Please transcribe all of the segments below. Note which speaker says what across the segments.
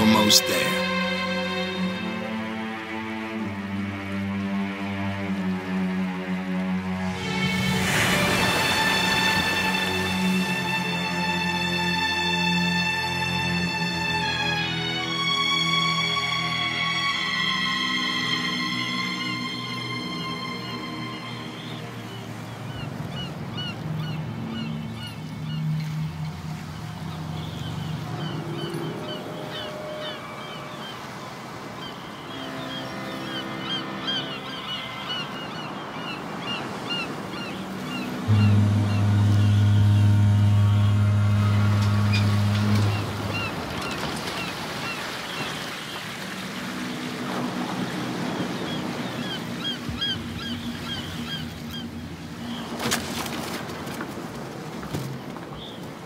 Speaker 1: almost there.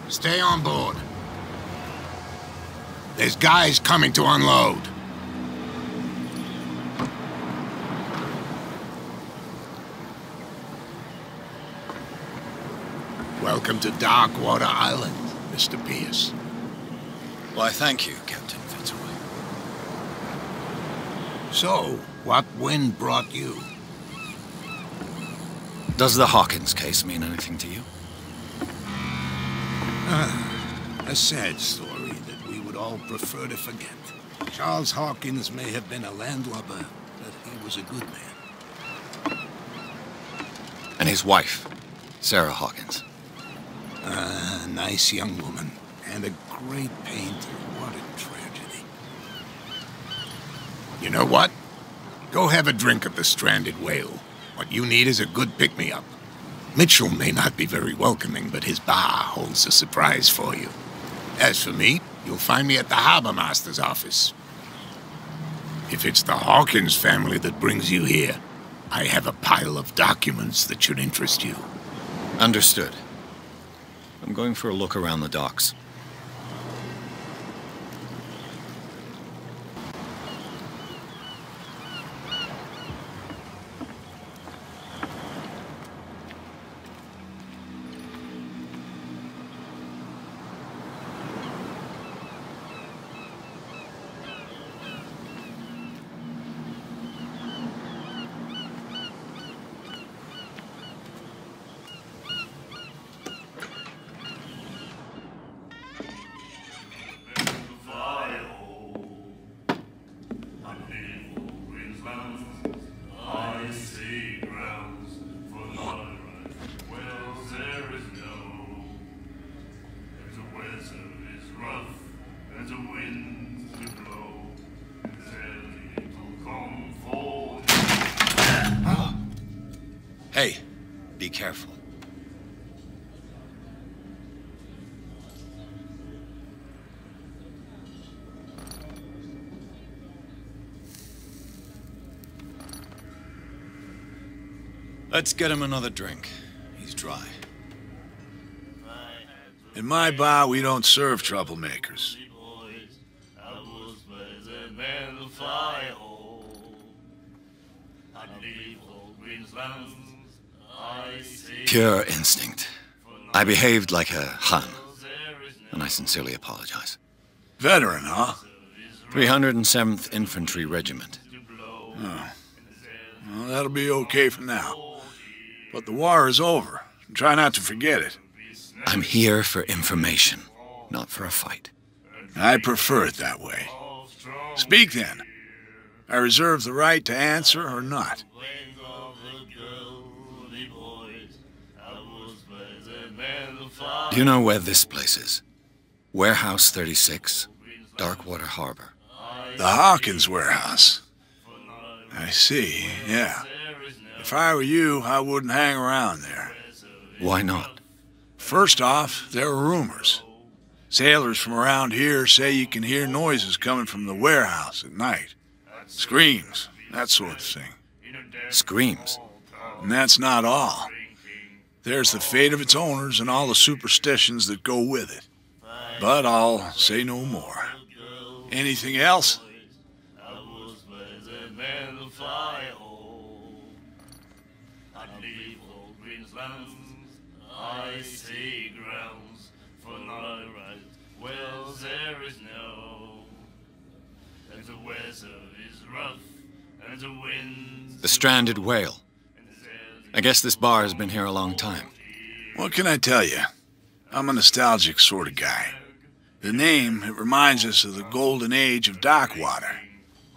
Speaker 1: Stay on board. There's guys coming to unload. Welcome to Darkwater Island, Mr. Pierce.
Speaker 2: Why, thank you, Captain Fitzroy.
Speaker 1: So, what wind brought you?
Speaker 2: Does the Hawkins case mean anything to you?
Speaker 1: A sad story that we would all prefer to forget. Charles Hawkins may have been a landlubber, but he was a good man.
Speaker 2: And his wife, Sarah Hawkins.
Speaker 1: A nice young woman, and a great painter. What a tragedy. You know what? Go have a drink at the Stranded Whale. What you need is a good pick-me-up. Mitchell may not be very welcoming, but his bar holds a surprise for you. As for me, you'll find me at the Harbor Master's office. If it's the Hawkins family that brings you here, I have a pile of documents that should interest you.
Speaker 2: Understood. I'm going for a look around the docks. Hey, be careful. Let's get him another drink. He's dry.
Speaker 3: In my bar, we don't serve troublemakers.
Speaker 2: Pure instinct. I behaved like a Hun, and I sincerely apologize.
Speaker 3: Veteran, huh?
Speaker 2: 307th Infantry Regiment.
Speaker 3: Oh. Well, that'll be okay for now. But the war is over. Try not to forget it.
Speaker 2: I'm here for information, not for a fight.
Speaker 3: I prefer it that way. Speak then. I reserve the right to answer or not.
Speaker 2: Do you know where this place is? Warehouse 36, Darkwater Harbor.
Speaker 3: The Hawkins warehouse. I see, yeah. If I were you, I wouldn't hang around there.
Speaker 2: Why not?
Speaker 3: First off, there are rumors. Sailors from around here say you can hear noises coming from the warehouse at night. Screams, that sort of thing.
Speaker 2: Screams?
Speaker 3: And that's not all. There's the fate of its owners and all the superstitions that go with it. But I'll say no more. Anything else?
Speaker 4: I see grounds for no right. Well, there is no.
Speaker 2: The stranded whale. I guess this bar has been here a long time.
Speaker 3: What can I tell you? I'm a nostalgic sort of guy. The name, it reminds us of the golden age of dock water,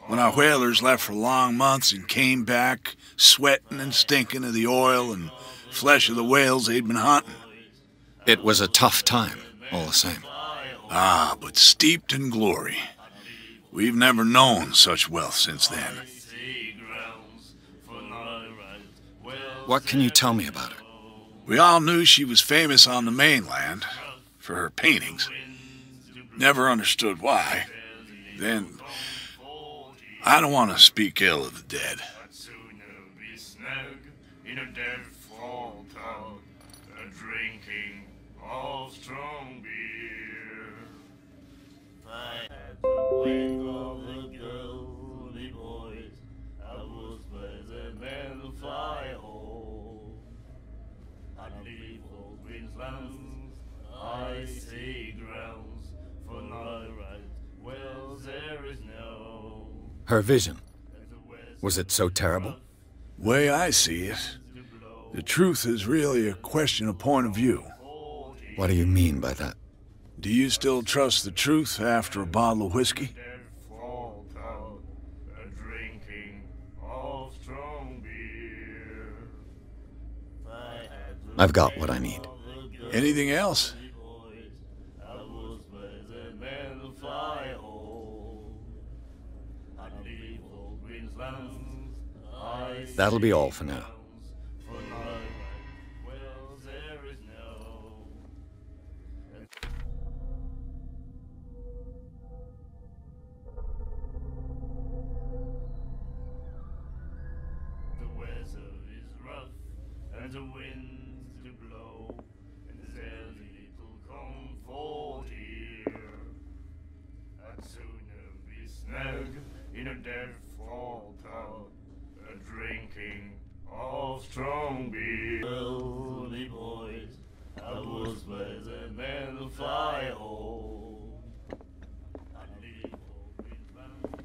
Speaker 3: when our whalers left for long months and came back sweating and stinking of the oil and flesh of the whales they'd been hunting.
Speaker 2: It was a tough time, all the same.
Speaker 3: Ah, but steeped in glory. We've never known such wealth since then.
Speaker 2: What can you tell me about her?
Speaker 3: We all knew she was famous on the mainland for her paintings. Never understood why. Then, I don't want to speak ill of the dead.
Speaker 2: Her vision. Was it so terrible?
Speaker 3: Way I see it, the truth is really a question of point of view.
Speaker 2: What do you mean by that?
Speaker 3: Do you still trust the truth after a bottle of whiskey?
Speaker 2: I've got what I need.
Speaker 3: Anything else?
Speaker 2: That'll be all for now.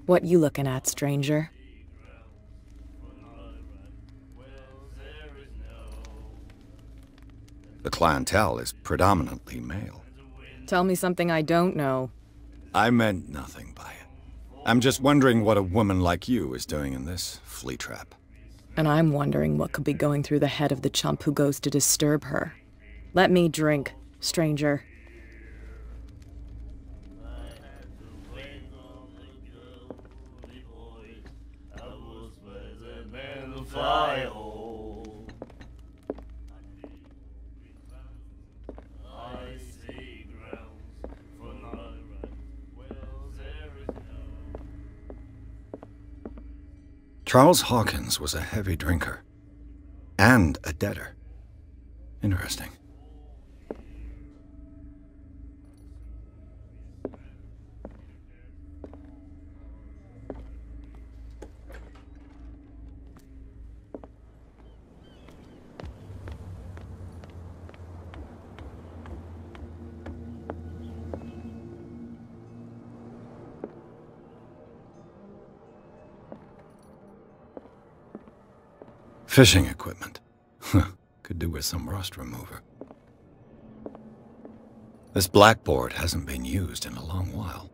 Speaker 4: What you looking at, stranger?
Speaker 2: The clientele is predominantly male.
Speaker 4: Tell me something I don't know.
Speaker 2: I meant nothing by it. I'm just wondering what a woman like you is doing in this flea trap.
Speaker 4: And I'm wondering what could be going through the head of the chump who goes to disturb her. Let me drink, stranger.
Speaker 2: Charles Hawkins was a heavy drinker. And a debtor. Interesting. Fishing equipment. Could do with some rust remover. This blackboard hasn't been used in a long while.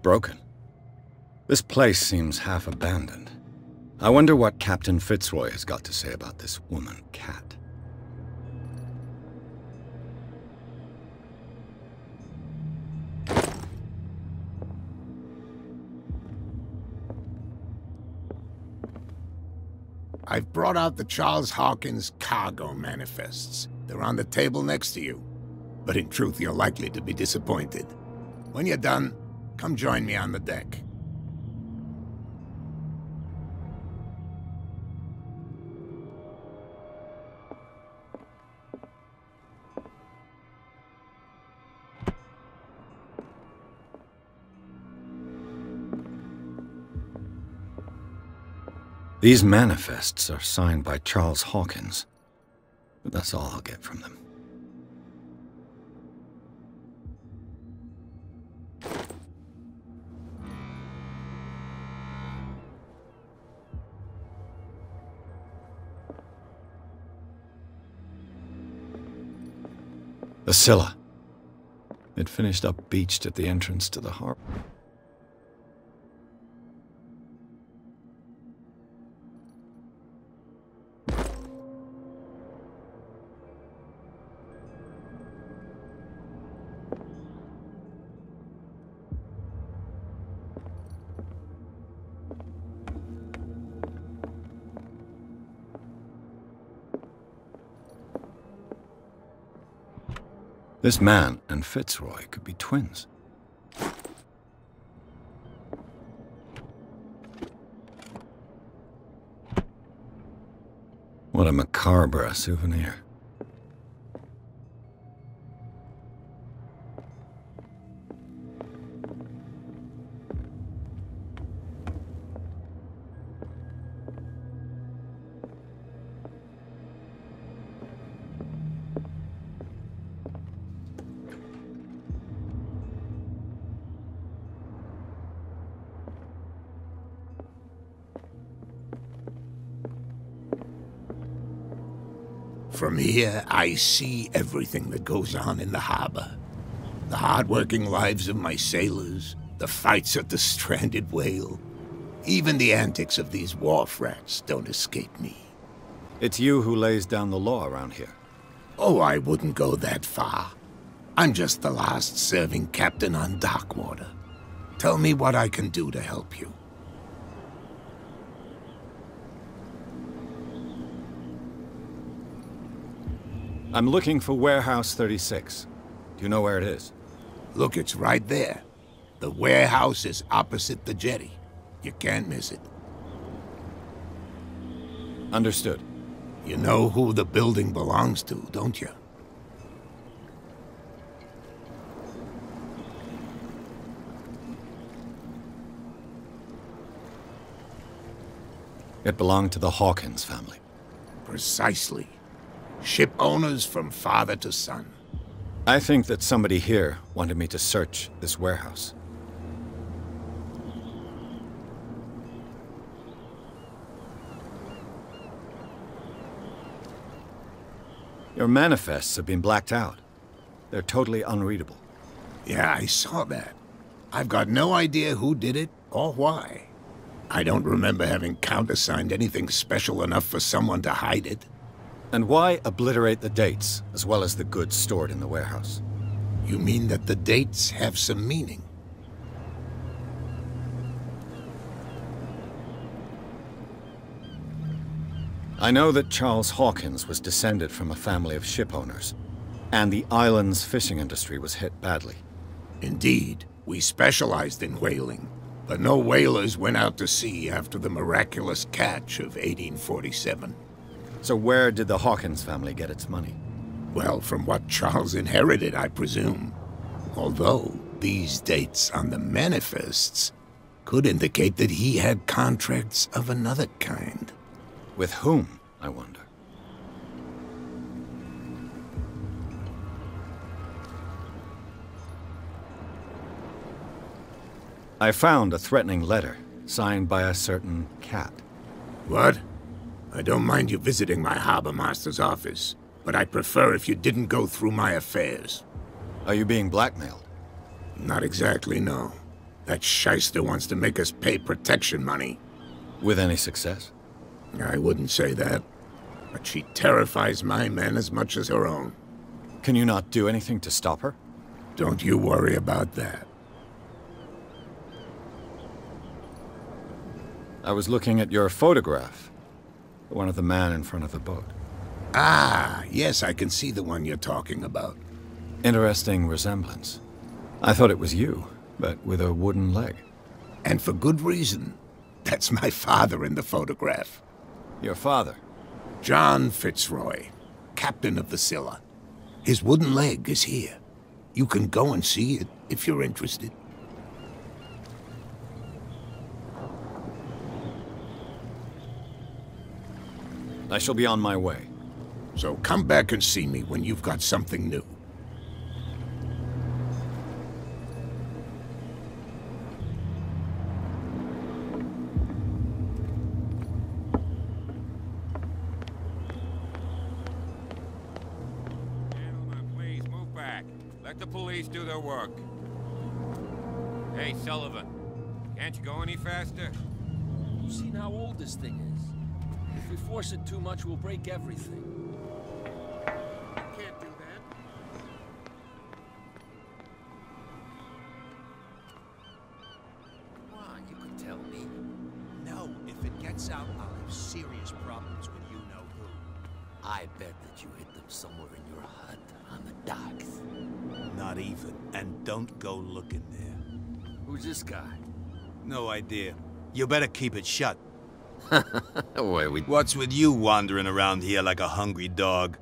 Speaker 2: Broken. This place seems half abandoned. I wonder what Captain Fitzroy has got to say about this woman cat.
Speaker 1: I've brought out the Charles Hawkins cargo manifests. They're on the table next to you. But in truth, you're likely to be disappointed. When you're done, come join me on the deck.
Speaker 2: These manifests are signed by Charles Hawkins, but that's all I'll get from them. The Scylla. It finished up beached at the entrance to the harbor. This man and Fitzroy could be twins. What a macabre souvenir.
Speaker 1: From here, I see everything that goes on in the harbor. The hard-working lives of my sailors, the fights at the stranded whale. Even the antics of these wharf rats don't escape me.
Speaker 2: It's you who lays down the law around here.
Speaker 1: Oh, I wouldn't go that far. I'm just the last serving captain on Darkwater. Tell me what I can do to help you.
Speaker 2: I'm looking for Warehouse 36. Do you know where it is?
Speaker 1: Look, it's right there. The warehouse is opposite the jetty. You can't miss it.
Speaker 2: Understood.
Speaker 1: You know who the building belongs to, don't you?
Speaker 2: It belonged to the Hawkins family.
Speaker 1: Precisely. Ship owners from father to son.
Speaker 2: I think that somebody here wanted me to search this warehouse. Your manifests have been blacked out. They're totally unreadable.
Speaker 1: Yeah, I saw that. I've got no idea who did it or why. I don't remember having countersigned anything special enough for someone to hide it.
Speaker 2: And why obliterate the dates, as well as the goods stored in the warehouse?
Speaker 1: You mean that the dates have some meaning?
Speaker 2: I know that Charles Hawkins was descended from a family of ship owners, and the island's fishing industry was hit badly.
Speaker 1: Indeed, we specialized in whaling, but no whalers went out to sea after the miraculous catch of 1847.
Speaker 2: So where did the Hawkins family get its money?
Speaker 1: Well, from what Charles inherited, I presume. Although, these dates on the manifests could indicate that he had contracts of another kind.
Speaker 2: With whom, I wonder? I found a threatening letter, signed by a certain cat.
Speaker 1: What? I don't mind you visiting my harbor master's office, but I prefer if you didn't go through my affairs.
Speaker 2: Are you being blackmailed?
Speaker 1: Not exactly, no. That shyster wants to make us pay protection money.
Speaker 2: With any success?
Speaker 1: I wouldn't say that, but she terrifies my men as much as her own.
Speaker 2: Can you not do anything to stop her?
Speaker 1: Don't you worry about that.
Speaker 2: I was looking at your photograph. One of the man in front of the boat.
Speaker 1: Ah, yes, I can see the one you're talking about.
Speaker 2: Interesting resemblance. I thought it was you, but with a wooden leg.
Speaker 1: And for good reason. That's my father in the photograph.
Speaker 2: Your father?
Speaker 1: John Fitzroy, captain of the Scylla. His wooden leg is here. You can go and see it if you're interested.
Speaker 2: I shall be on my way.
Speaker 1: So come back and see me when you've got something new.
Speaker 5: Let the police do their work. Hey, Sullivan. Can't you go any faster?
Speaker 6: You've seen how old this thing is. If we force it too much, we'll break everything.
Speaker 7: Can't do that.
Speaker 6: Come on, you could tell me.
Speaker 7: No, if it gets out, I'll have serious problems with you-know-who.
Speaker 6: I bet that you hid them somewhere in your hut on the docks.
Speaker 7: Not even. And don't go looking there.
Speaker 6: Who's this guy?
Speaker 7: No idea. You better keep it shut.
Speaker 6: Wait,
Speaker 7: What's with you wandering around here like a hungry dog?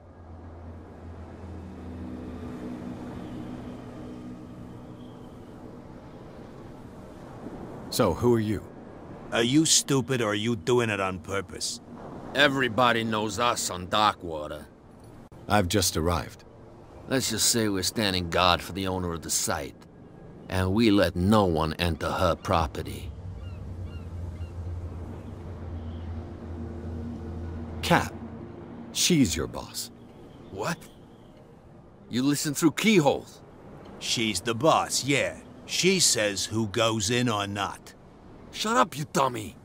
Speaker 2: So, who are you?
Speaker 7: Are you stupid or are you doing it on purpose?
Speaker 6: Everybody knows us on Darkwater.
Speaker 2: I've just arrived.
Speaker 6: Let's just say we're standing guard for the owner of the site. And we let no one enter her property.
Speaker 2: Cat. She's your boss.
Speaker 6: What? You listen through keyholes?
Speaker 7: She's the boss, yeah. She says who goes in or not.
Speaker 6: Shut up, you dummy.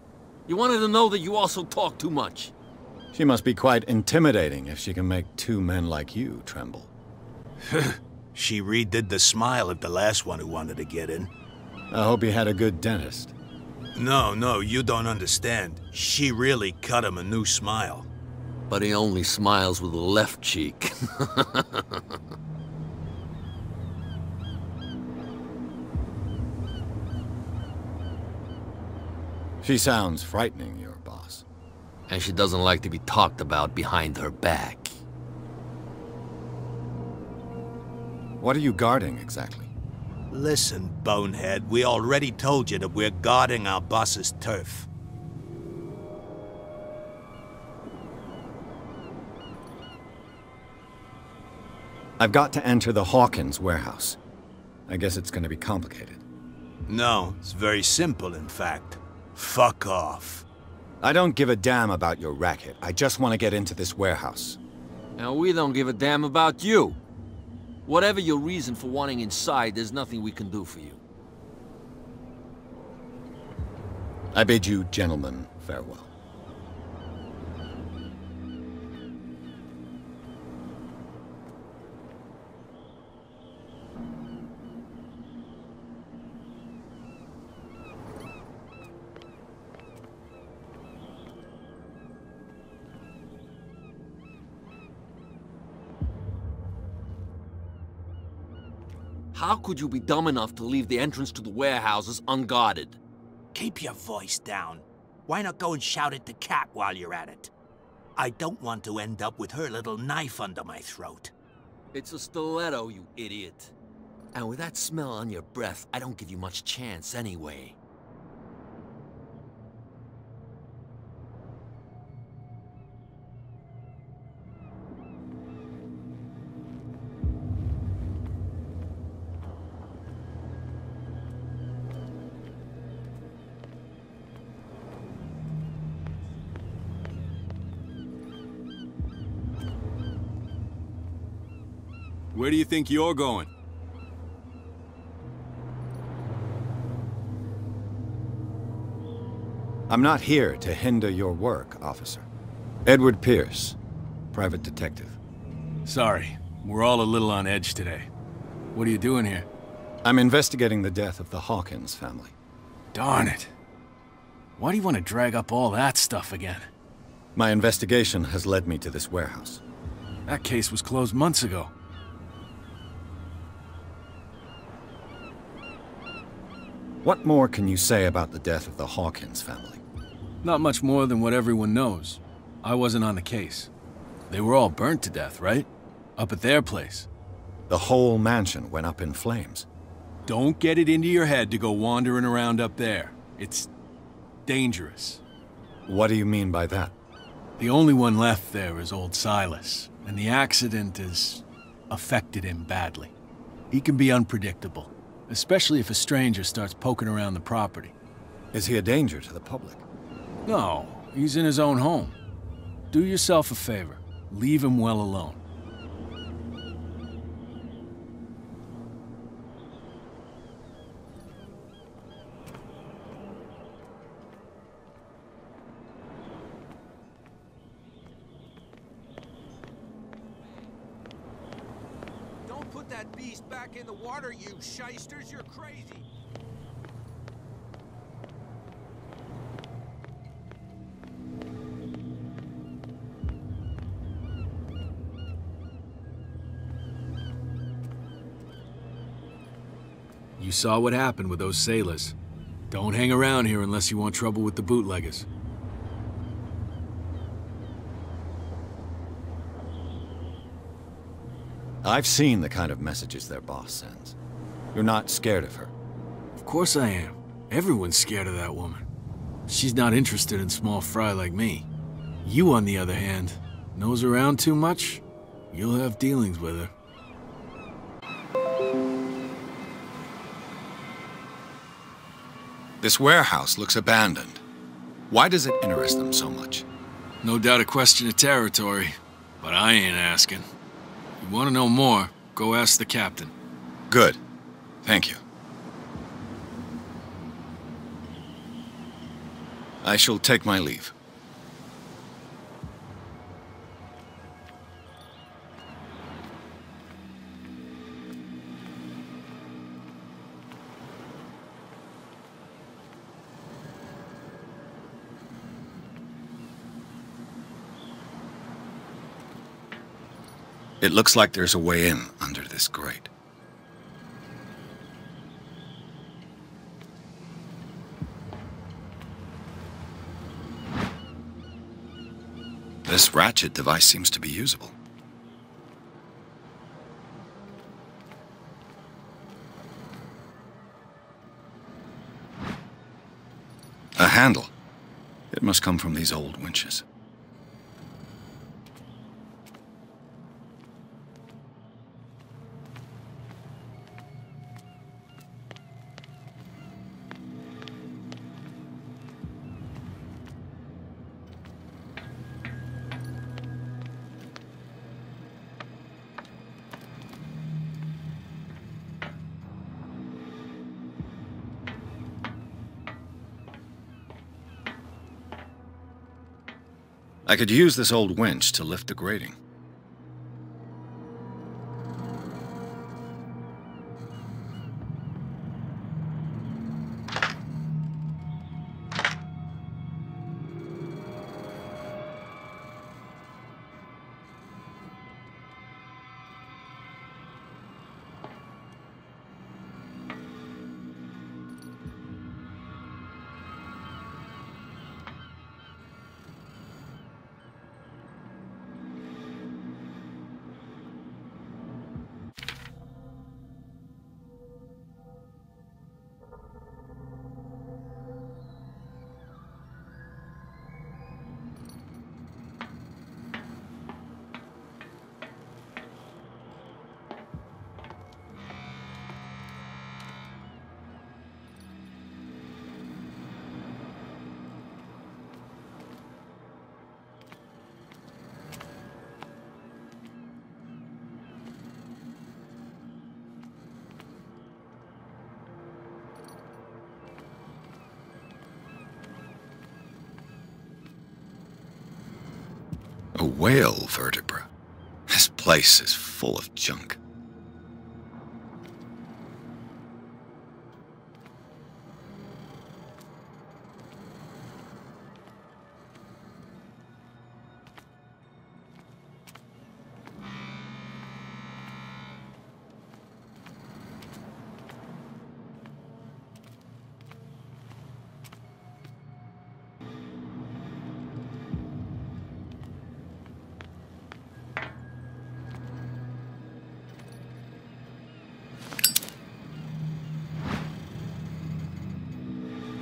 Speaker 6: You wanted to know that you also talk too much.
Speaker 2: She must be quite intimidating if she can make two men like you tremble.
Speaker 7: She redid the smile at the last one who wanted to get in.
Speaker 2: I hope he had a good dentist.
Speaker 7: No, you don't understand. She really cut him a new smile.
Speaker 6: But he only smiles with the left cheek.
Speaker 2: She sounds frightening, your boss.
Speaker 6: And she doesn't like to be talked about behind her back.
Speaker 2: What are you guarding, exactly?
Speaker 7: Listen, bonehead, we already told you that we're guarding our boss's turf.
Speaker 2: I've got to enter the Hawkins warehouse. I guess it's gonna be complicated.
Speaker 7: No, it's very simple, in fact. Fuck off.
Speaker 2: I don't give a damn about your racket. I just want to get into this warehouse.
Speaker 6: And we don't give a damn about you. Whatever your reason for wanting inside, there's nothing we can do for you.
Speaker 2: I bid you, gentlemen, farewell.
Speaker 6: How could you be dumb enough to leave the entrance to the warehouses unguarded?
Speaker 7: Keep your voice down. Why not go and shout at the cat while you're at it? I don't want to end up with her little knife under my throat.
Speaker 6: It's a stiletto, you idiot. And with that smell on your breath, I don't give you much chance anyway.
Speaker 8: Where do you think you're going?
Speaker 2: I'm not here to hinder your work, officer. Edward Pierce, private detective.
Speaker 8: Sorry, we're all a little on edge today. What are you doing here?
Speaker 2: I'm investigating the death of the Hawkins family.
Speaker 8: Darn it. Why do you want to drag up all that stuff again?
Speaker 2: My investigation has led me to this warehouse.
Speaker 8: That case was closed months ago.
Speaker 2: What more can you say about the death of the Hawkins family?
Speaker 8: Not much more than what everyone knows. I wasn't on the case. They were all burnt to death, right? Up at their place.
Speaker 2: The whole mansion went up in flames.
Speaker 8: Don't get it into your head to go wandering around up there. It's dangerous.
Speaker 2: What do you mean by that?
Speaker 8: The only one left there is old Silas, and the accident has affected him badly. He can be unpredictable, especially if a stranger starts poking around the property.
Speaker 2: Is he a danger to the public?
Speaker 8: No, he's in his own home. Do yourself a favor. Leave him well alone.
Speaker 5: want that beast back in the water, you shysters. You're crazy.
Speaker 8: You saw what happened with those sailors. Don't hang around here unless you want trouble with the bootleggers.
Speaker 2: I've seen the kind of messages their boss sends. You're not scared of her.
Speaker 8: Of course I am. Everyone's scared of that woman. She's not interested in small fry like me. You, on the other hand, nose around too much, you'll have dealings with her.
Speaker 2: This warehouse looks abandoned. Why does it interest them so much?
Speaker 8: No doubt a question of territory, but I ain't asking. You want to know more, go ask the captain.
Speaker 2: Good. Thank you. I shall take my leave. It looks like there's a way in under this grate. This ratchet device seems to be usable. A handle. It must come from these old winches. I could use this old winch to lift the grating. A whale vertebra. This place is full of junk.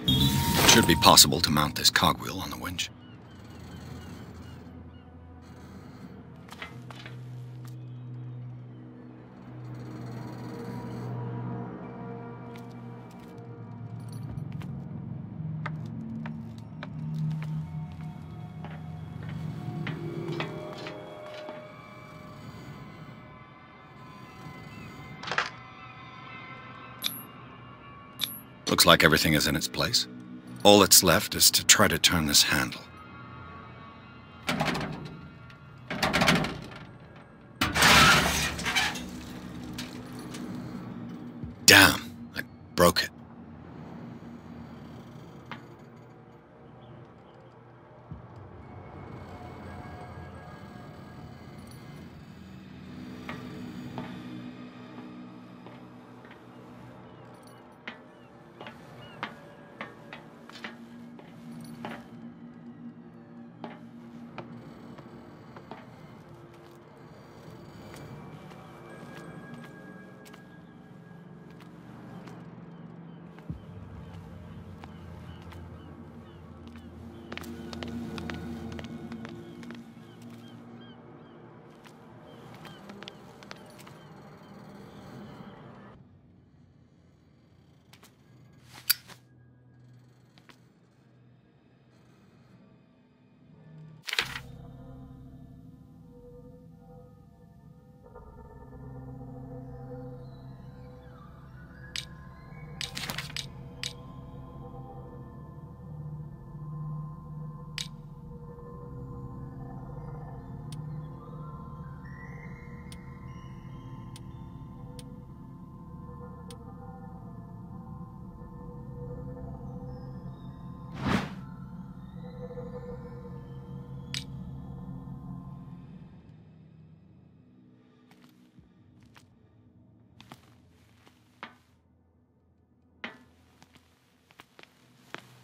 Speaker 2: It should be possible to mount this cogwheel on the winch. Looks like everything is in its place. All that's left is to try to turn this handle. Damn, I broke it.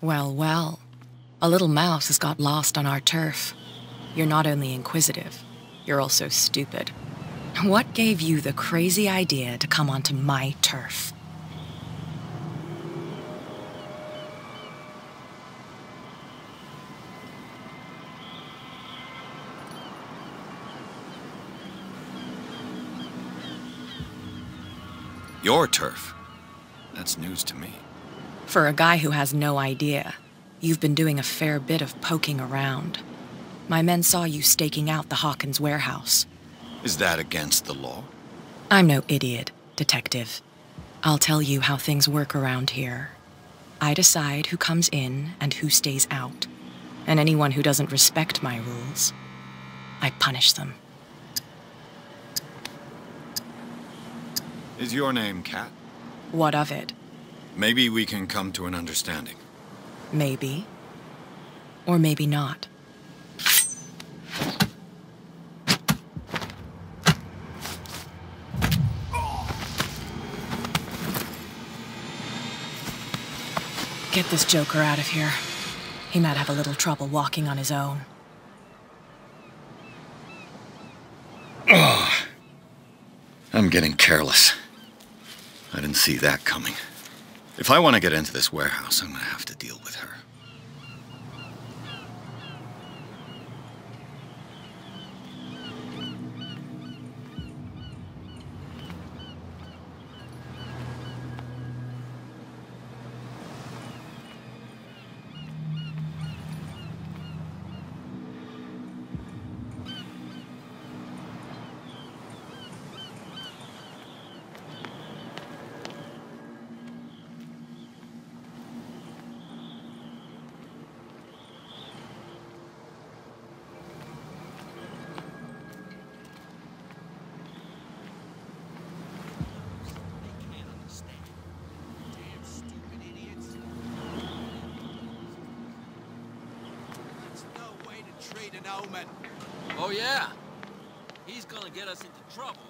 Speaker 4: Well, well. A little mouse has got lost on our turf. You're not only inquisitive, you're also stupid. What gave you the crazy idea to come onto my turf?
Speaker 2: Your turf? That's news to me.
Speaker 4: For a guy who has no idea, you've been doing a fair bit of poking around. My men saw you staking out the Hawkins warehouse.
Speaker 2: Is that against the law?
Speaker 4: I'm no idiot, detective. I'll tell you how things work around here. I decide who comes in and who stays out. And anyone who doesn't respect my rules, I punish them.
Speaker 2: Is your name Kat?
Speaker 4: What of it?
Speaker 2: Maybe we can come to an understanding.
Speaker 4: Maybe. Or maybe not. Get this joker out of here. He might have a little trouble walking on his own.
Speaker 2: Oh, I'm getting careless. I didn't see that coming. If I want to get into this warehouse, I'm going to have to deal with her.
Speaker 6: Oh, yeah. He's gonna get us into trouble.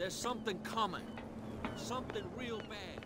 Speaker 6: There's something coming. Something real bad.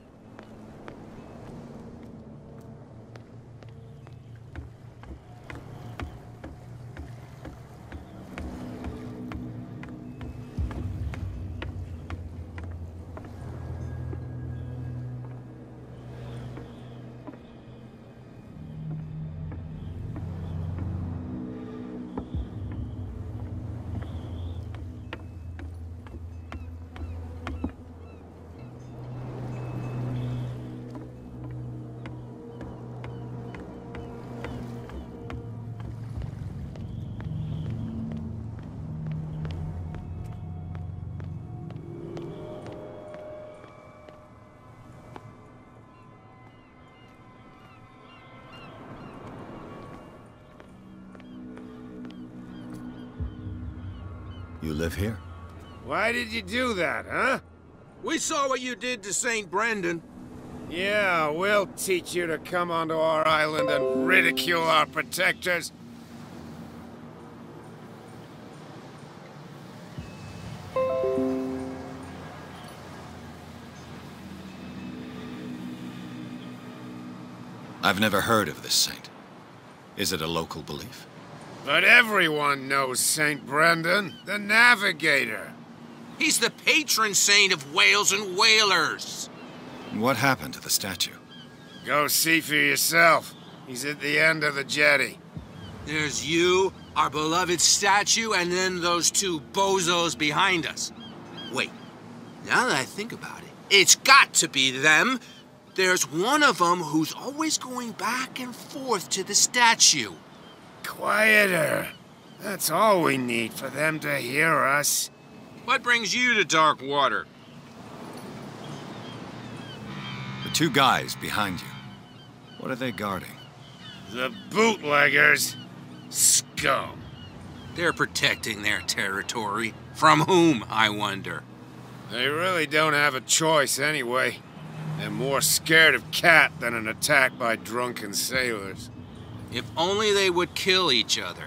Speaker 2: You live here?
Speaker 5: Why did you do that, huh?
Speaker 9: We saw what you did to St. Brendan.
Speaker 5: Yeah, we'll teach you to come onto our island and ridicule our protectors.
Speaker 2: I've never heard of this saint. Is it a local belief?
Speaker 5: But everyone knows St. Brendan, the navigator.
Speaker 9: He's the patron saint of whales and whalers.
Speaker 2: What happened to the statue?
Speaker 5: Go see for yourself. He's at the end of the jetty.
Speaker 9: There's you, our beloved statue, and then those two bozos behind us. Wait, now that I think about it, it's got to be them. There's one of them who's always going back and forth to the statue.
Speaker 5: Quieter. That's all we need for them to hear us.
Speaker 9: What brings you to dark water?
Speaker 2: The two guys behind you. What are they guarding?
Speaker 5: The bootleggers. Scum.
Speaker 9: They're protecting their territory. From whom, I wonder?
Speaker 5: They really don't have a choice anyway. They're more scared of Cat than an attack by drunken sailors.
Speaker 9: If only they would kill each other.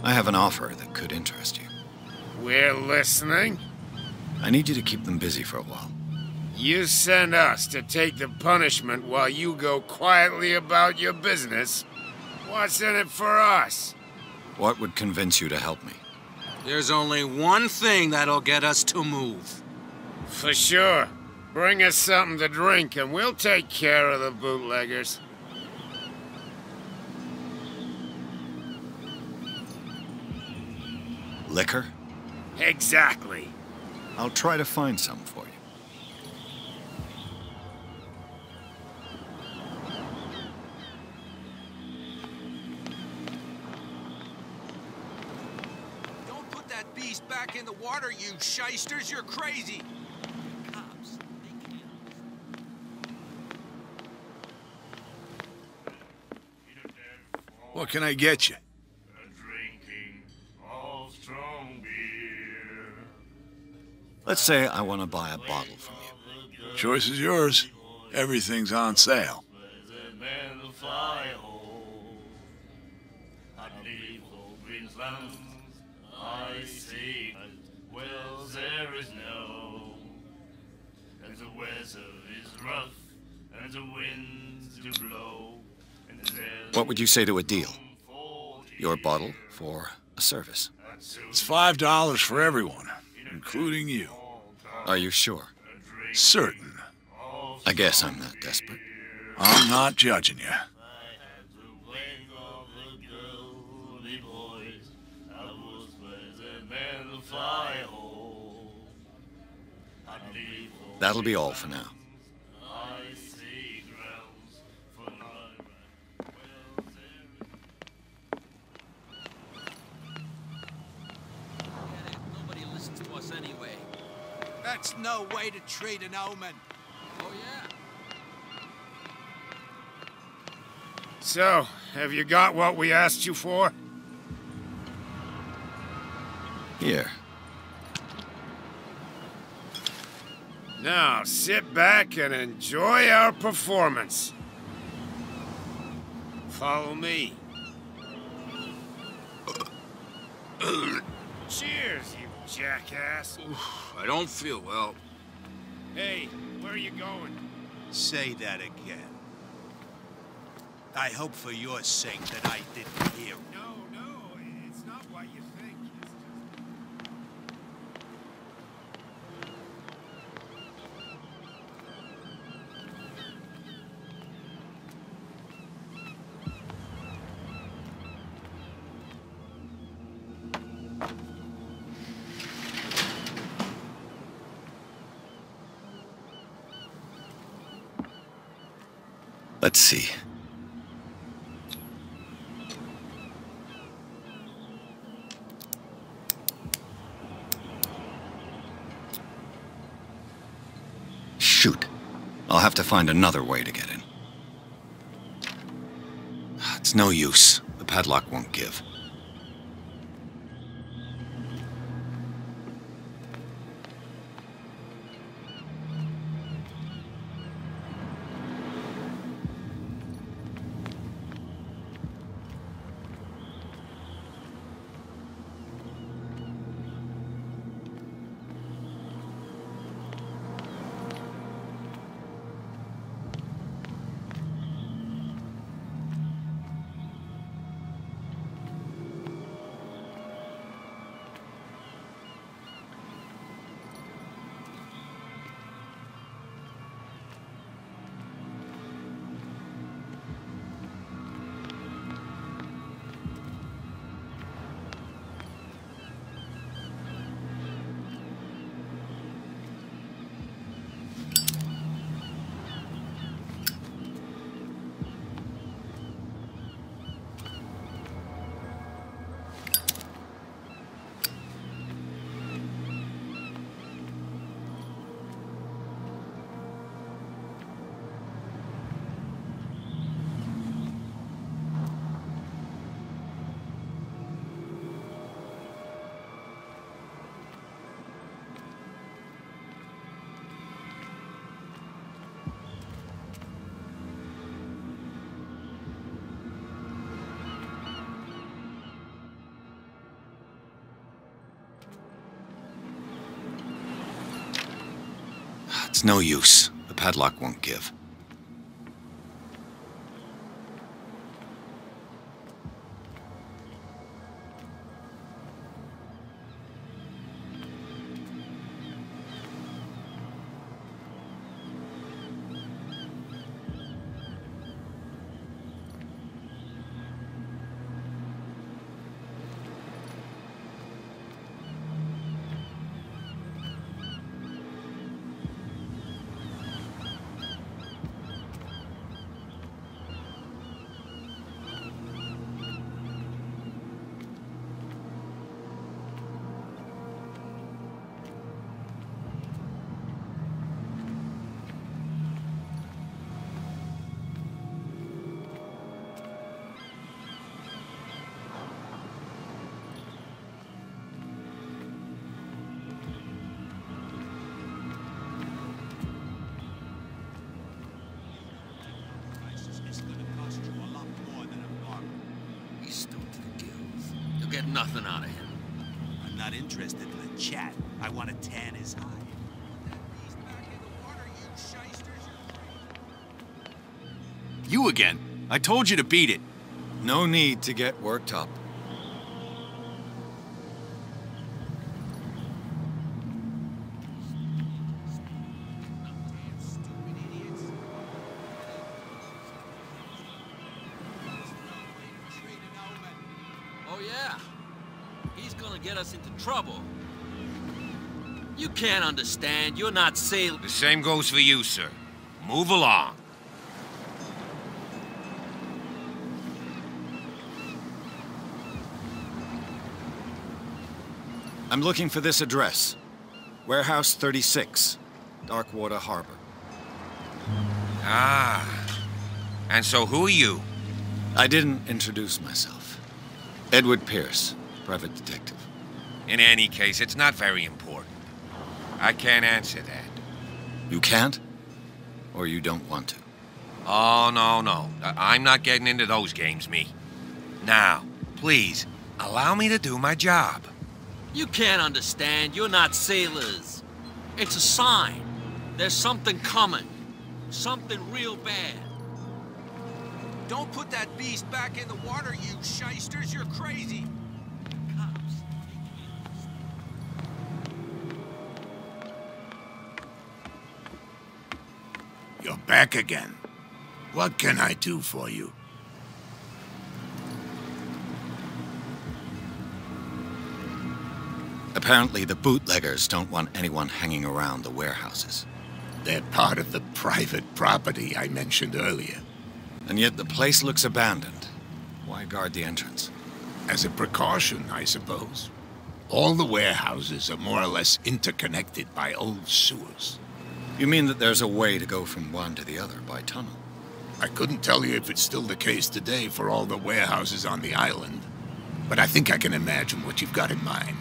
Speaker 2: I have an offer that could interest you.
Speaker 5: We're listening.
Speaker 2: I need you to keep them busy for a while.
Speaker 5: You send us to take the punishment while you go quietly about your business. What's in it for us?
Speaker 2: What would convince you to help me?
Speaker 9: There's only one thing that'll get us to move.
Speaker 5: For sure. Bring us something to drink and we'll take care of the bootleggers.
Speaker 2: Liquor?
Speaker 5: Exactly.
Speaker 2: I'll try to find some for you.
Speaker 9: Don't put that beast back in the water, you shysters. You're crazy. Cops, they can't.
Speaker 3: What can I get you?
Speaker 2: Let's say I want to buy a bottle from you.
Speaker 3: Choice is yours. Everything's on sale.
Speaker 2: What would you say to a deal? Your bottle for a service.
Speaker 3: It's $5 for everyone, including you.
Speaker 2: Are you sure?
Speaker 3: Certain.
Speaker 2: I guess I'm not desperate.
Speaker 3: I'm not judging you.
Speaker 2: That'll be all for now.
Speaker 6: Nobody listens to us anyway.
Speaker 7: That's no way to treat an omen.
Speaker 6: Oh, yeah?
Speaker 5: So, have you got what we asked you for?
Speaker 2: Here.
Speaker 5: Now, sit back and enjoy our performance. Follow me. Cheers, you jackass.
Speaker 9: I don't feel well.
Speaker 5: Hey, where are you going?
Speaker 7: Say that again. I hope for your sake that I didn't hear.
Speaker 5: No, it's not what you think.
Speaker 2: Let's see. Shoot. I'll have to find another way to get in. It's no use. The padlock won't give. It's no use. The padlock won't give.
Speaker 6: Get nothing out of him.
Speaker 7: I'm not interested in a chat. I want to tan his hide.
Speaker 8: You again. I told you to beat it.
Speaker 2: No need to get worked up.
Speaker 6: Oh yeah, he's gonna get us into trouble. You can't understand, you're not sailing.
Speaker 5: The same goes for you, sir. Move along.
Speaker 2: I'm looking for this address. Warehouse 36, Darkwater Harbor.
Speaker 5: Ah. And so who are you?
Speaker 2: I didn't introduce myself. Edward Pierce, private detective.
Speaker 5: In any case, it's not very important. I can't answer that.
Speaker 2: You can't? Or you don't want to?
Speaker 5: Oh, no. I'm not getting into those games, me. Now, please,
Speaker 10: Allow me to do my job.
Speaker 6: You can't understand. You're not sailors. It's a sign. There's something coming. Something real bad.
Speaker 9: Don't put that beast back in the water, you shysters. You're crazy. Cops.
Speaker 1: You're back again. What can I do for you?
Speaker 2: Apparently, the bootleggers don't want anyone hanging around the warehouses.
Speaker 1: They're part of the private property I mentioned earlier.
Speaker 2: And yet the place looks abandoned. Why guard the entrance?
Speaker 1: As a precaution, I suppose. All the warehouses are more or less interconnected by old sewers.
Speaker 2: You mean that there's a way to go from one to the other by tunnel?
Speaker 1: I couldn't tell you if it's still the case today for all the warehouses on the island, but I think I can imagine what you've got in mind.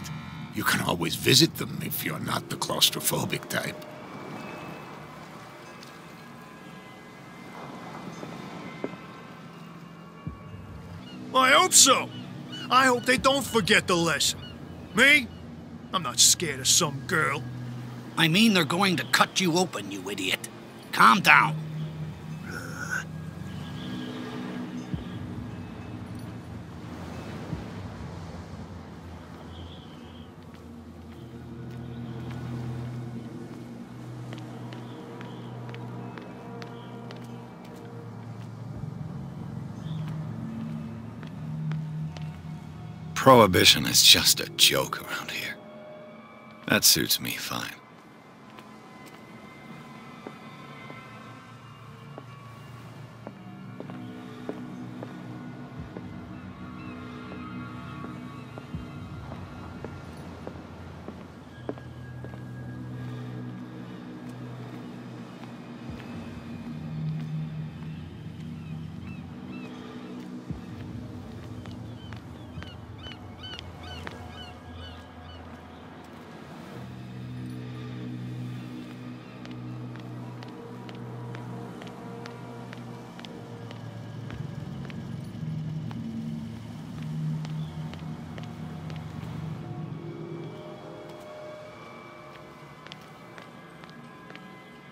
Speaker 1: You can always visit them if you're not the claustrophobic type.
Speaker 11: I hope so. I hope they don't forget the lesson. Me? I'm not scared of some girl.
Speaker 12: I mean they're going to cut you open, you idiot. Calm down.
Speaker 2: Prohibition is just a joke around here. That suits me fine.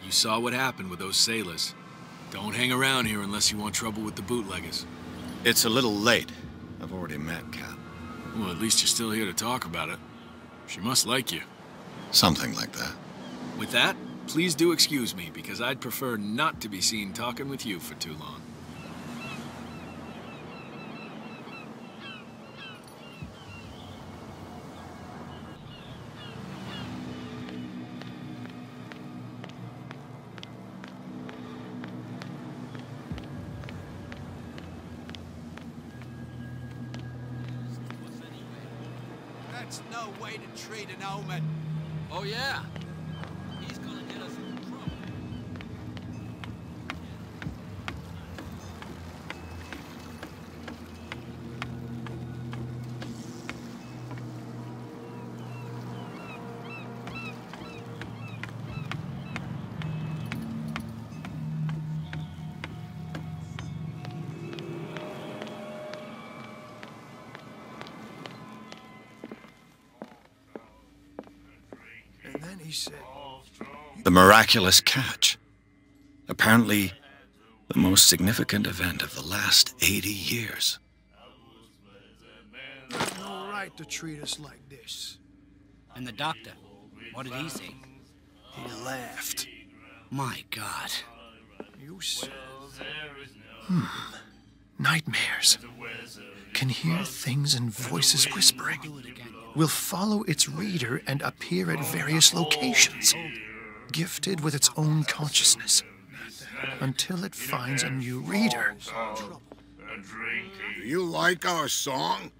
Speaker 8: You saw what happened with those sailors. Don't hang around here unless you want trouble with the bootleggers.
Speaker 2: It's a little late. I've already met Cap.
Speaker 8: Well, at least you're still here to talk about it. She must like you.
Speaker 2: Something like that.
Speaker 8: With that, please do excuse me, because I'd prefer not to be seen talking with you for too long.
Speaker 9: That's no way to treat an omen.
Speaker 6: Oh, yeah. He's gonna get us into trouble.
Speaker 11: He said,
Speaker 2: The miraculous catch. Apparently, the most significant event of the last 80 years.
Speaker 11: "You have no right to treat us like this."
Speaker 12: And the doctor, what did he say?
Speaker 11: He laughed.
Speaker 12: My God.
Speaker 11: You said... Nightmares. Can hear things and voices whispering. Will follow its reader and appear at various locations, gifted with its own consciousness, until it finds a new reader.
Speaker 1: Do you like our song?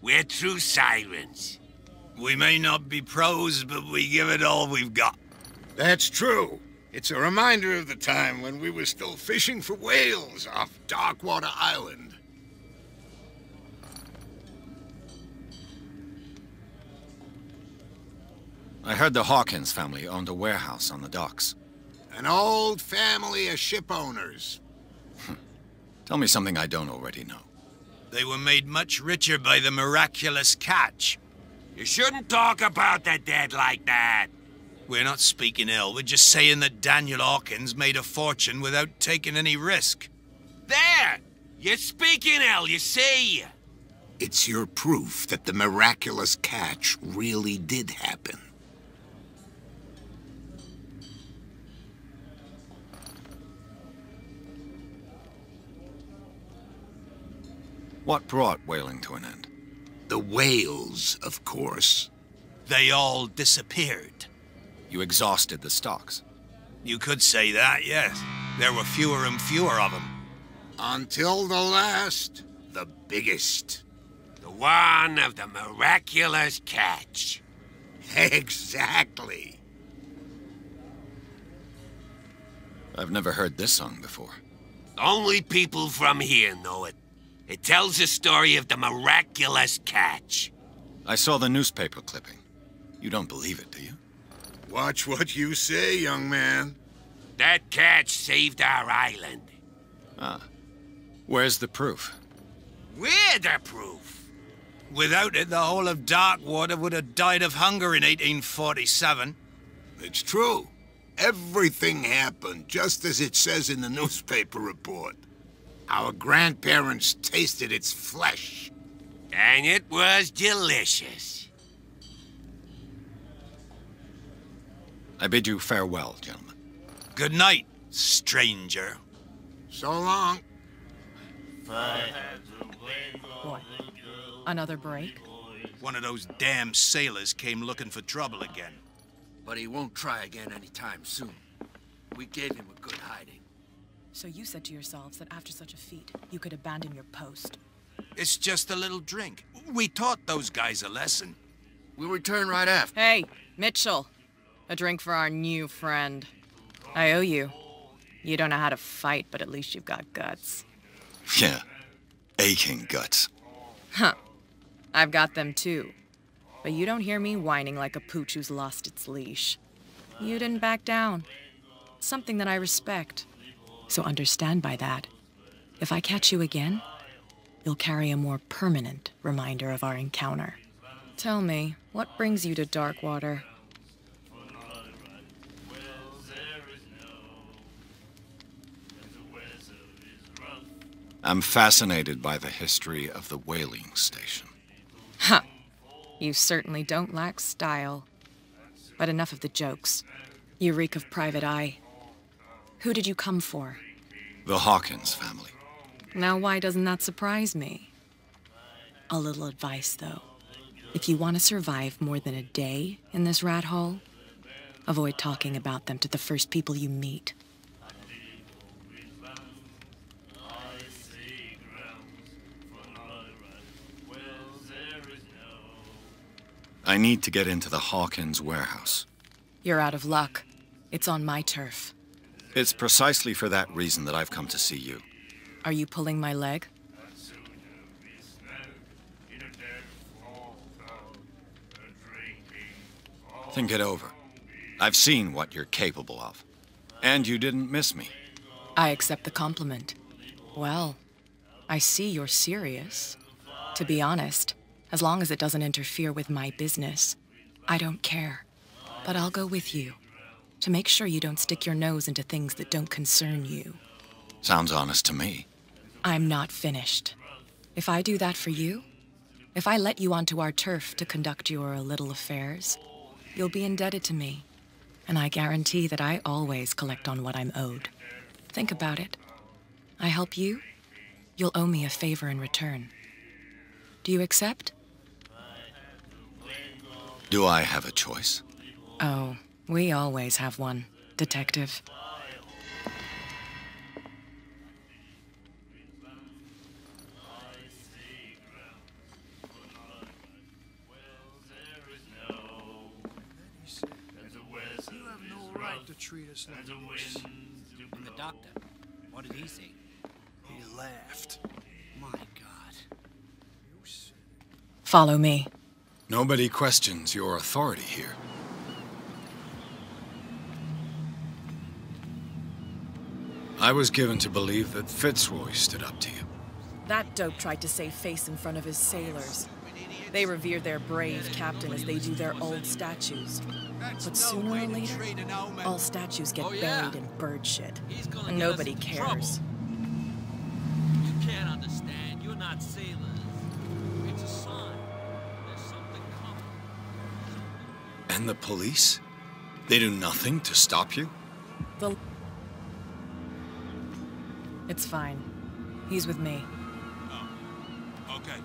Speaker 5: We're true sirens.
Speaker 10: We may not be pros, but we give it all we've got.
Speaker 1: That's true. It's a reminder of the time when we were still fishing for whales off Darkwater Island.
Speaker 2: I heard the Hawkins family owned a warehouse on the docks.
Speaker 1: An old family of ship owners.
Speaker 2: Tell me something I don't already know.
Speaker 10: They were made much richer by the miraculous catch.
Speaker 5: You shouldn't talk about the dead like that.
Speaker 10: We're not speaking ill, we're just saying that Daniel Hawkins made a fortune without taking any risk.
Speaker 5: There! You're speaking ill, you see?
Speaker 1: It's your proof that the miraculous catch really did happen.
Speaker 2: What brought whaling to an end?
Speaker 1: The whales, of course.
Speaker 10: They all disappeared.
Speaker 2: You exhausted the stocks.
Speaker 10: You could say that, yes. There were fewer and fewer of them.
Speaker 1: Until the last, the biggest.
Speaker 5: The one of the miraculous catch.
Speaker 1: Exactly.
Speaker 2: I've never heard this song before.
Speaker 5: Only people from here know it. It tells the story of the miraculous catch.
Speaker 2: I saw the newspaper clipping. You don't believe it, do you?
Speaker 1: Watch what you say, young man.
Speaker 5: That catch saved our island.
Speaker 2: Ah. Where's the proof?
Speaker 5: We're the proof.
Speaker 10: Without it, the whole of Darkwater would have died of hunger in 1847.
Speaker 1: It's true. Everything happened just as it says in the newspaper report. Our grandparents tasted its flesh.
Speaker 5: And it was delicious.
Speaker 2: I bid you farewell, gentlemen.
Speaker 10: Good night, stranger.
Speaker 1: So long.
Speaker 4: What? Another break?
Speaker 10: One of those damn sailors came looking for trouble again.
Speaker 9: But he won't try again anytime soon. We gave him a good hiding.
Speaker 4: So you said to yourselves that after such a feat, you could abandon your post.
Speaker 10: It's just a little drink. We taught those guys a lesson.
Speaker 9: We'll return right after.
Speaker 4: Hey, Mitchell. A drink for our new friend. I owe you. You don't know how to fight, but at least you've got guts.
Speaker 2: Yeah. Aching guts.
Speaker 4: Huh. I've got them too. But you don't hear me whining like a pooch who's lost its leash. You didn't back down. Something that I respect. So understand by that, if I catch you again, you'll carry a more permanent reminder of our encounter. Tell me, what brings you to Darkwater?
Speaker 2: I'm fascinated by the history of the whaling station.
Speaker 4: Huh. You certainly don't lack style. But enough of the jokes. You reek of private eye. Who did you come for?
Speaker 2: The Hawkins family.
Speaker 4: Now why doesn't that surprise me? A little advice, though. If you want to survive more than a day in this rat hole, avoid talking about them to the first people you meet.
Speaker 2: I need to get into the Hawkins warehouse.
Speaker 4: You're out of luck. It's on my turf.
Speaker 2: It's precisely for that reason that I've come to see you.
Speaker 4: Are you pulling my leg?
Speaker 2: Think it over. I've seen what you're capable of. And you didn't miss me.
Speaker 4: I accept the compliment. Well, I see you're serious. To be honest, as long as it doesn't interfere with my business, I don't care. But I'll go with you, to make sure you don't stick your nose into things that don't concern you.
Speaker 2: Sounds honest to me.
Speaker 4: I'm not finished. If I do that for you, if I let you onto our turf to conduct your little affairs, you'll be indebted to me. And I guarantee that I always collect on what I'm owed. Think about it. I help you, you'll owe me a favor in return. Do you accept?
Speaker 2: Do I have a choice?
Speaker 4: Oh, we always have one, Detective.
Speaker 11: To treat us like this.
Speaker 12: And the doctor, what did he say?
Speaker 11: He laughed.
Speaker 12: My God.
Speaker 4: Follow me.
Speaker 2: Nobody questions your authority here. I was given to believe that Fitzroy stood up to you.
Speaker 4: That dope tried to save face in front of his sailors. They revere their brave captain as they do their old statues. But sooner or later, all statues get buried in bird shit, and nobody cares.
Speaker 6: You can't understand. You're not sailors. It's a sign. There's something coming.
Speaker 2: And the police? They do nothing to stop you?
Speaker 4: It's fine. He's with me.
Speaker 6: Oh, okay.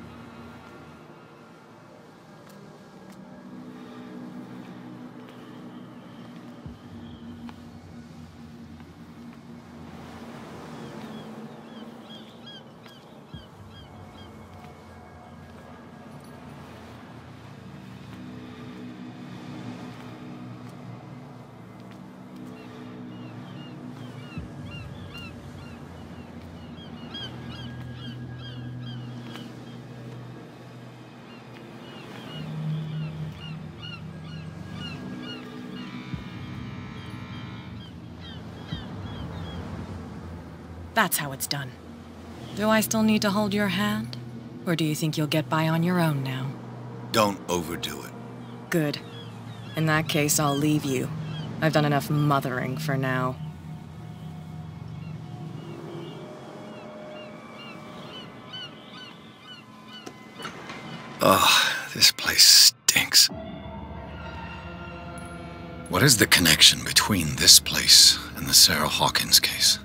Speaker 4: That's how it's done. Do I still need to hold your hand? Or do you think you'll get by on your own now?
Speaker 2: Don't overdo it.
Speaker 4: Good. In that case, I'll leave you. I've done enough mothering for now.
Speaker 2: Ugh, this place stinks. What is the connection between this place and the Sarah Hawkins case?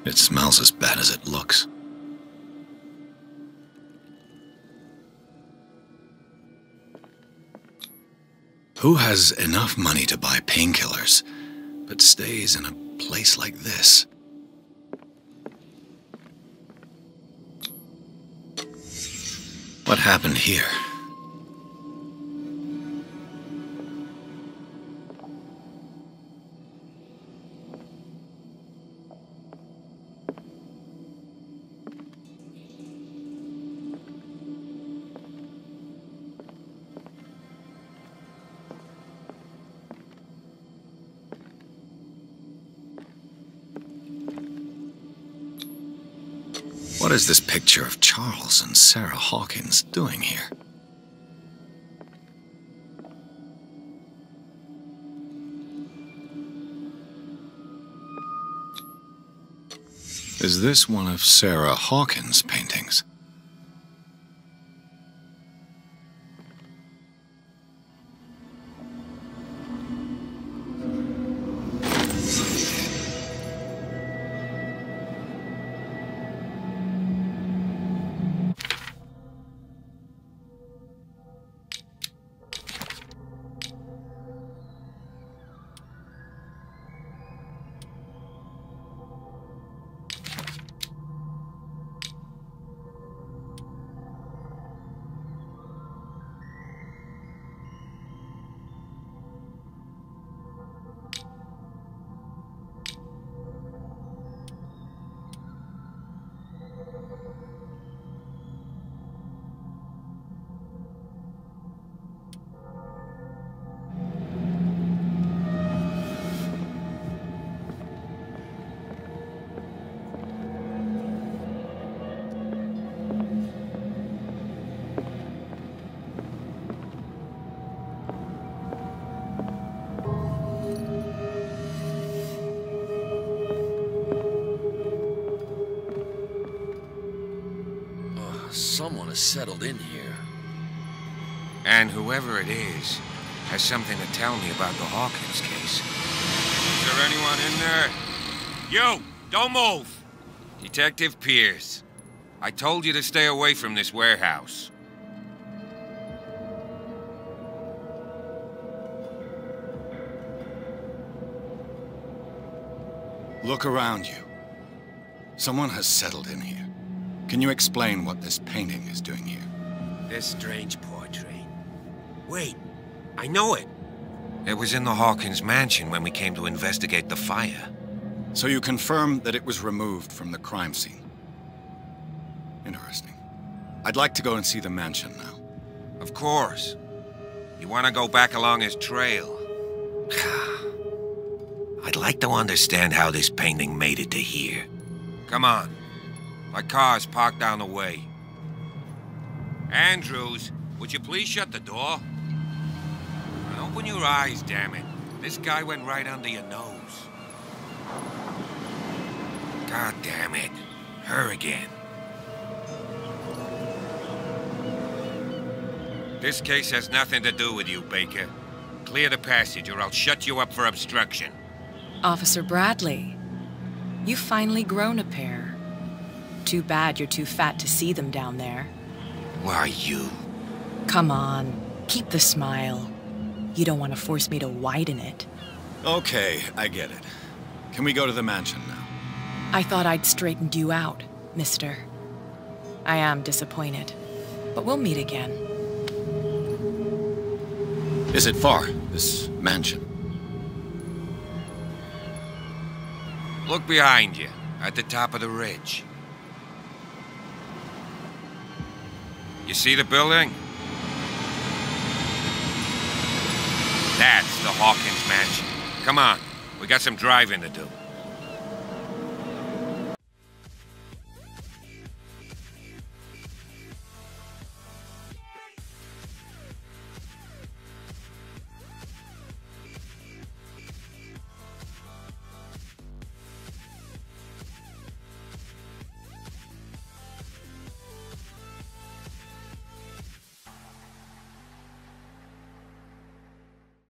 Speaker 2: It smells as bad as it looks. Who has enough money to buy painkillers, but stays in a place like this? What happened here? What is this picture of Charles and Sarah Hawkins doing here? Is this one of Sarah Hawkins' paintings?
Speaker 13: Someone has settled in here.
Speaker 5: And whoever it is has something to tell me about the Hawkins case. Is there anyone in there? You! Don't move! Detective Pierce.
Speaker 14: I told you to stay away from this warehouse.
Speaker 2: Look around you. Someone has settled in here. Can you explain what this painting is doing here?
Speaker 15: This strange portrait. Wait, I know it.
Speaker 14: It was in the Hawkins mansion when we came to investigate the fire.
Speaker 2: So you confirm that it was removed from the crime scene? Interesting. I'd like to go and see the mansion now.
Speaker 14: Of course. You want to go back along his trail? I'd like to understand how this painting made it to here. Come on. My car's parked down the way. Andrews, would you please shut the door? And open your eyes, damn it. This guy went right under your nose. God damn it. Her again. This case has nothing to do with you, Baker. Clear the passage or I'll shut you up for obstruction.
Speaker 4: Officer Bradley, you've finally grown a pair. Too bad you're too fat to see them down there.
Speaker 14: Why, you?
Speaker 4: Come on, keep the smile. You don't want to force me to widen it.
Speaker 2: Okay, I get it. Can we go to the mansion now?
Speaker 4: I thought I'd straightened you out, mister. I am disappointed, but we'll meet again.
Speaker 2: Is it far, this mansion?
Speaker 14: Look behind you, at the top of the ridge. You see the building? That's the Hawkins mansion. Come on, we got some driving to do.